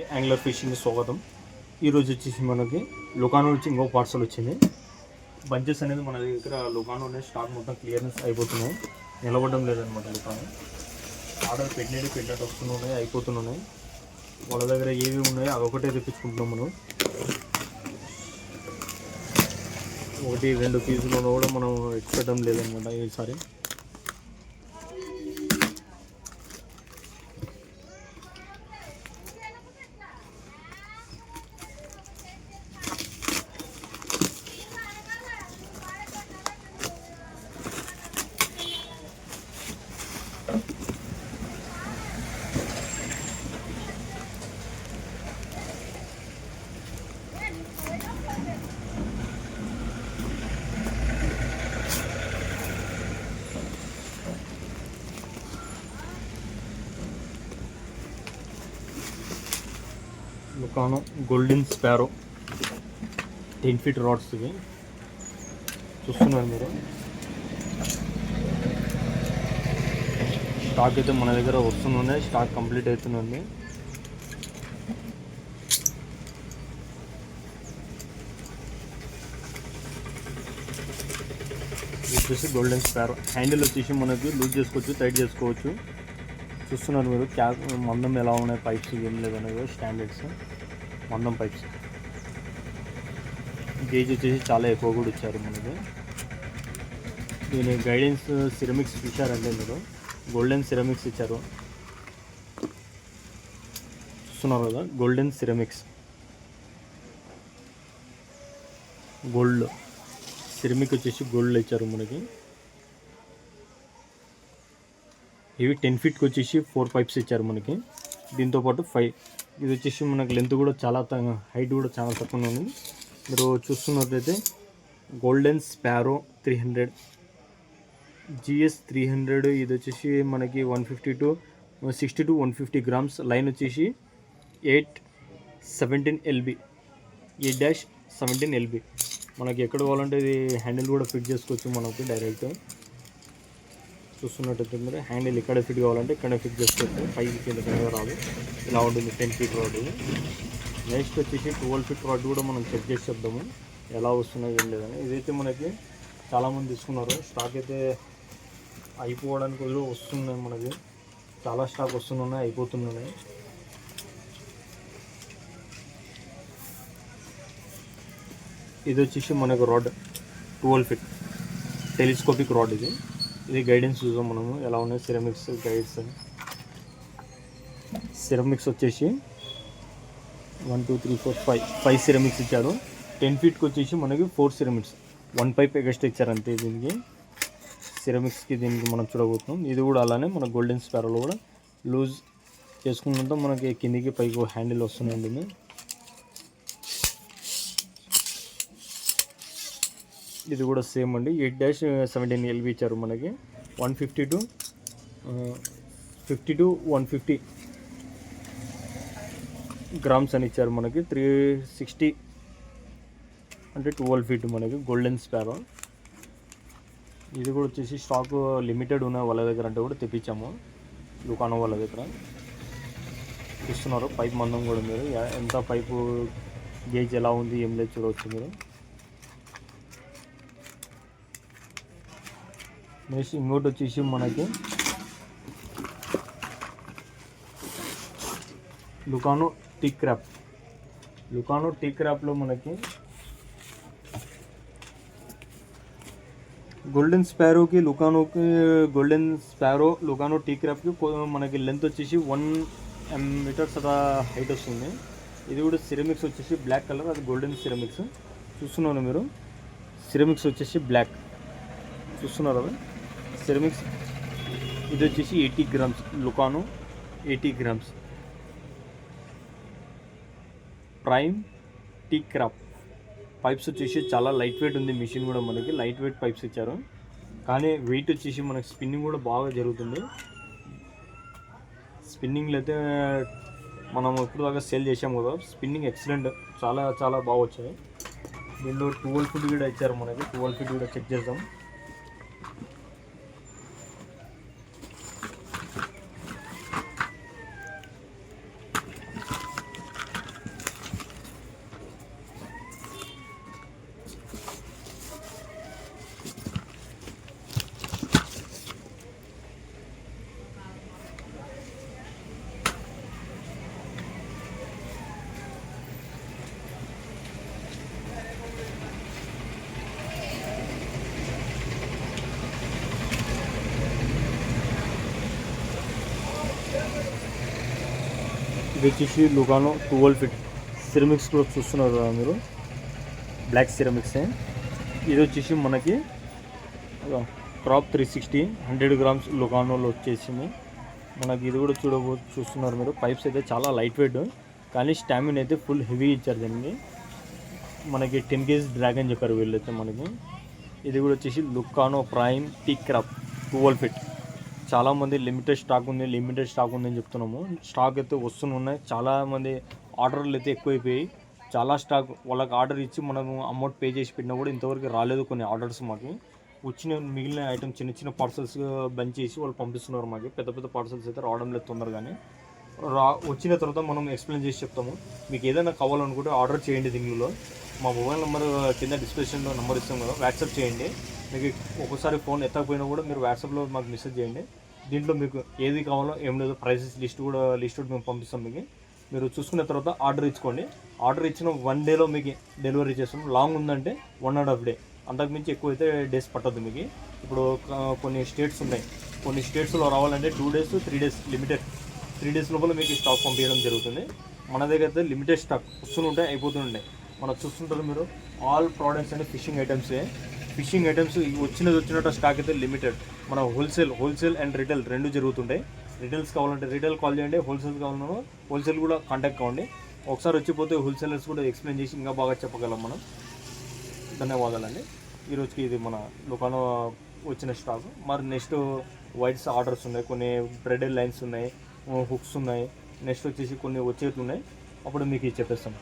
Angler fishing స్వాగతం. ఈరోజు వచ్చేసి మనకి లుకానో నుంచి ఇంకో పార్సల్ వచ్చింది. బంచెస్ అనేది మన దగ్గర లుకానో అనేది స్టాక్ మొత్తం క్లియరెన్స్ అయిపోతున్నాయి, నిలబడడం లేదనమాట. లుకానో ఆర్డర్ పెట్టినట్టు వస్తున్నాయి, అయిపోతున్నాయి. వాళ్ళ దగ్గర ఏవి ఉన్నాయో అదొకటే తెప్పించుకుంటున్నాం మనం. 1-2 పీసులు కూడా మనం ఎక్స్పెట్టడం లేదనమాట ఈసారి. లుకానో గోల్డెన్ స్పారో 10 feet రాడ్స్ ఇవి చూస్తున్నారు మీరు. స్టాక్ అయితే మన దగ్గర వస్తున్నాయి, స్టాక్ కంప్లీట్ అవుతుంది. వచ్చేసి గోల్డెన్ స్పారో. హ్యాండిల్ వచ్చేసి మనకి లూజ్ చేసుకోవచ్చు, టైట్ చేసుకోవచ్చు. చూస్తున్నారు మీరు. మందం ఎలా ఉన్నాయి, పైప్స్ ఏం లేదనేది స్టాండర్డ్స్ మందం పైప్స్. గేజ్ వచ్చేసి చాలా ఎక్కువ కూడా ఇచ్చారు మనకి. దీని గైడెన్స్ సిరమిక్స్ ఇచ్చారంటే మీరు, గోల్డెన్ సిరమిక్స్ ఇచ్చారు. చూస్తున్నారు కదా, గోల్డెన్ సిరమిక్స్, గోల్డ్ సిరమిక్ వచ్చేసి గోల్డ్ ఇచ్చారు మనకి. ఇవి 10 feetకి వచ్చేసి 4 pipes ఇచ్చారు మనకి. దీంతోపాటు 5. ఇది వచ్చేసి మనకి లెంత్ కూడా చాలా హైట్ కూడా చాలా తక్కువ ఉంది. మీరు చూస్తున్నట్లయితే గోల్డెన్ స్పారో 300 GS 300. ఇది వచ్చేసి మనకి 60 to 150 grams. లైన్ వచ్చేసి 817 LB, 8-17 LB. మనకి ఎక్కడ కావాలంటే ఇది హ్యాండిల్ కూడా ఫిట్ చేసుకోవచ్చు మనకి డైరెక్ట్. చూస్తున్నట్టయితే మీరు హ్యాండిల్ ఇక్కడ ఫిట్ కావాలంటే ఇక్కడ ఫిట్ చేసుకోవచ్చు, పైకి కింద రాదు. ఇలా ఉంటుంది 10 feet రాడ్. నెక్స్ట్ వచ్చేసి 12 feet రాడ్ కూడా మనం చెక్ చేసి చెప్దాము ఎలా వస్తున్నాయి ఏం లేదని. ఇదైతే మనకి చాలామంది తీసుకున్నారు. స్టాక్ అయితే అయిపోవడానికి కూడా వస్తున్నాయి మనకి, చాలా స్టాక్ వస్తున్నాయి, అయిపోతున్నాయి. ఇది వచ్చేసి మనకు రాడ్ 12 feet టెలిస్కోపిక్ రాడ్. ఇది గైడెన్స్ చూసాం మనము ఎలా ఉన్నాయి. సిరమిక్స్ గైడ్స్, సిరమిక్స్ వచ్చేసి 1 2 3 4 5 సిరమిక్స్ ఇచ్చారు. 10 feetకి వచ్చేసి మనకి 4 సిరమిక్స్, 1 pipe ఎక్స్ట్రా ఇచ్చారు అంతే. దీనికి సిరమిక్స్కి దీనికి మనం చూడబోతున్నాం. ఇది కూడా అలానే మన గోల్డెన్ స్పారోలో కూడా లూజ్ చేసుకున్నంత మనకి కిందికి పైకి హ్యాండిల్ వస్తున్నాయండి. ఇది కూడా సేమ్ అండి, 8-17 LB ఇచ్చారు మనకి. 50 to 150 grams అని ఇచ్చారు మనకి. 360 అంటే 12 feet మనకి గోల్డెన్ స్పారో. ఇది కూడా వచ్చేసి స్టాక్ లిమిటెడ్ ఉన్న వాళ్ళ దగ్గర అంటే కూడా తెప్పించాము, లుకానో వాళ్ళ దగ్గర. చూస్తున్నారు పైప్ మందం కూడా మీరు, ఎంత పైపు గేజ్ ఎలా ఉంది ఏం లేదు చూడవచ్చు మీరు. నెక్స్ట్ ఇంకోటి వచ్చేసి మనకి లుకానో టీ క్రాప్. లుకానో టీ క్రాప్లో మనకి గోల్డెన్ స్పారోకి లుకానోకి, గోల్డెన్ స్పారో లుకానో టీ క్రాప్కి మనకి లెంత్ వచ్చేసి 1 meters అలా హైట్ వస్తుంది. ఇది కూడా సిరమిక్స్ వచ్చేసి బ్లాక్ కలర్, అది గోల్డెన్ సిరమిక్స్. చూస్తున్నారు మీరు, సిరమిక్స్ వచ్చేసి బ్లాక్ చూస్తున్నారు కదా సిరమిక్స్. ఇది వచ్చేసి 80 grams, లుకానో 80 grams prime tea crop. Pipes వచ్చేసి చాలా లైట్ వెయిట్ ఉంది. మిషన్ కూడా మనకి లైట్ వెయిట్ పైప్స్ ఇచ్చారు, కానీ వెయిట్ వచ్చేసి మనకి స్పిన్నింగ్ కూడా బాగా జరుగుతుంది. స్పిన్నింగ్లో అయితే మనం ఇప్పుడు దాకా సేల్ చేసాము కదా, స్పిన్నింగ్ ఎక్సలెంట్, చాలా చాలా బాగా వచ్చాయి. దీనిలో 12 feet కూడా ఇచ్చారు మనకి. 12 feet కూడా చెక్ చేద్దాం. వచ్చేసి లుకానో 12 ఫీట్ సిరమిక్స్ కూడా చూస్తున్నారు కదా మీరు, బ్లాక్ సిరమిక్సే. ఇది వచ్చేసి మనకి క్రాప్ 360 100 గ్రామ్స్ లుకానోలో వచ్చేసింది మనకి. ఇది కూడా చూస్తున్నారు మీరు, పైప్స్ అయితే చాలా లైట్ వెయిట్ కానీ స్టామినా అయితే ఫుల్ హెవీ ఇచ్చారు దీనికి. మనకి 10 kg డ్రాగ్ అని చెప్పారు వీళ్ళైతే మనకి. ఇది కూడా వచ్చేసి లుకానో ప్రైమ్ టీ క్రాప్ 12 ఫీట్. చాలామంది లిమిటెడ్ స్టాక్ ఉందని చెప్తున్నాము. స్టాక్ అయితే వస్తున్నాయి, చాలామంది ఆర్డర్లు అయితే ఎక్కువైపోయాయి. చాలా స్టాక్ వాళ్ళకి ఆర్డర్ ఇచ్చి మనము అమౌంట్ పే చేసి పెట్టినా కూడా ఇంతవరకు రాలేదు కొన్ని ఆర్డర్స్ మాకు. వచ్చిన మిగిలిన ఐటమ్ చిన్న పార్సల్స్ బంద్ చేసి వాళ్ళు పంపిస్తున్నారు మాకు. పెద్ద పార్సల్స్ అయితే రావడం లేదు తొందరగానే. వచ్చిన తర్వాత మనం ఎక్స్ప్లెయిన్ చేసి చెప్తాము. మీకు ఏదైనా కావాలనుకుంటే ఆర్డర్ చేయండి. దీనిలో మా మొబైల్ నెంబర్ కింద డిస్క్రిప్షన్లో నెంబర్ ఇస్తాం కదా, వాట్సాప్ చేయండి. మీకు ఒక్కోసారి ఫోన్ ఎత్తకపోయినా కూడా మీరు వాట్సాప్లో మాకు మెసేజ్ చేయండి. దీంట్లో మీకు ఏది కావాలో ఏం లేదో ప్రైసెస్ లిస్ట్ కూడా మేము పంపిస్తాం మీకు. మీరు చూసుకున్న తర్వాత ఆర్డర్ ఇచ్చుకోండి. ఆర్డర్ ఇచ్చిన 1 డేలో మీకు డెలివరీ చేస్తాం. లాంగ్ ఉందంటే 1.5 డే, అంతకుమించి ఎక్కువ అయితే డేస్ పట్టదు మీకు. ఇప్పుడు కొన్ని స్టేట్స్ ఉన్నాయి, కొన్ని స్టేట్స్లో రావాలంటే 2 days 3 days లిమిటెడ్. 3 days లోపల మీకు స్టాక్ పంపించడం జరుగుతుంది. మన దగ్గర అయితే లిమిటెడ్ స్టాక్ వస్తుంటాయి, అయిపోతుంటాయి. మనం చూస్తుంటారు మీరు, ఆల్ ప్రోడక్ట్స్ అంటే ఫిషింగ్ ఐటమ్సే. ఫిషింగ్ ఐటమ్స్ వచ్చినట్టు స్టాక్ అయితే లిమిటెడ్. మన హోల్సేల్ అండ్ రిటైల్ రెండు జరుగుతుంటాయి. రిటైల్స్ కావాలంటే రిటైల్ కాల్ చేయండి, హోల్సేల్ కావాలన్నా హోల్సేల్ కూడా కాంటాక్ట్ కావండి. ఒకసారి వచ్చిపోతే హోల్సేలర్స్ కూడా ఎక్స్ప్లెయిన్ చేసి ఇంకా బాగా చెప్పగలం మనం. ధన్యవాదాలండి. ఈరోజుకి ఇది మన దుకాణం వచ్చిన స్టాక్. మరి నెక్స్ట్ వైట్స్ ఆర్డర్స్ ఉన్నాయి, కొన్ని బ్రెడెడ్ లైన్స్ ఉన్నాయి, హుక్స్ ఉన్నాయి, నెక్స్ట్ వచ్చేసి కొన్ని వచ్చేట్లు ఉన్నాయి. అప్పుడు మీకు చెప్పేస్తాం.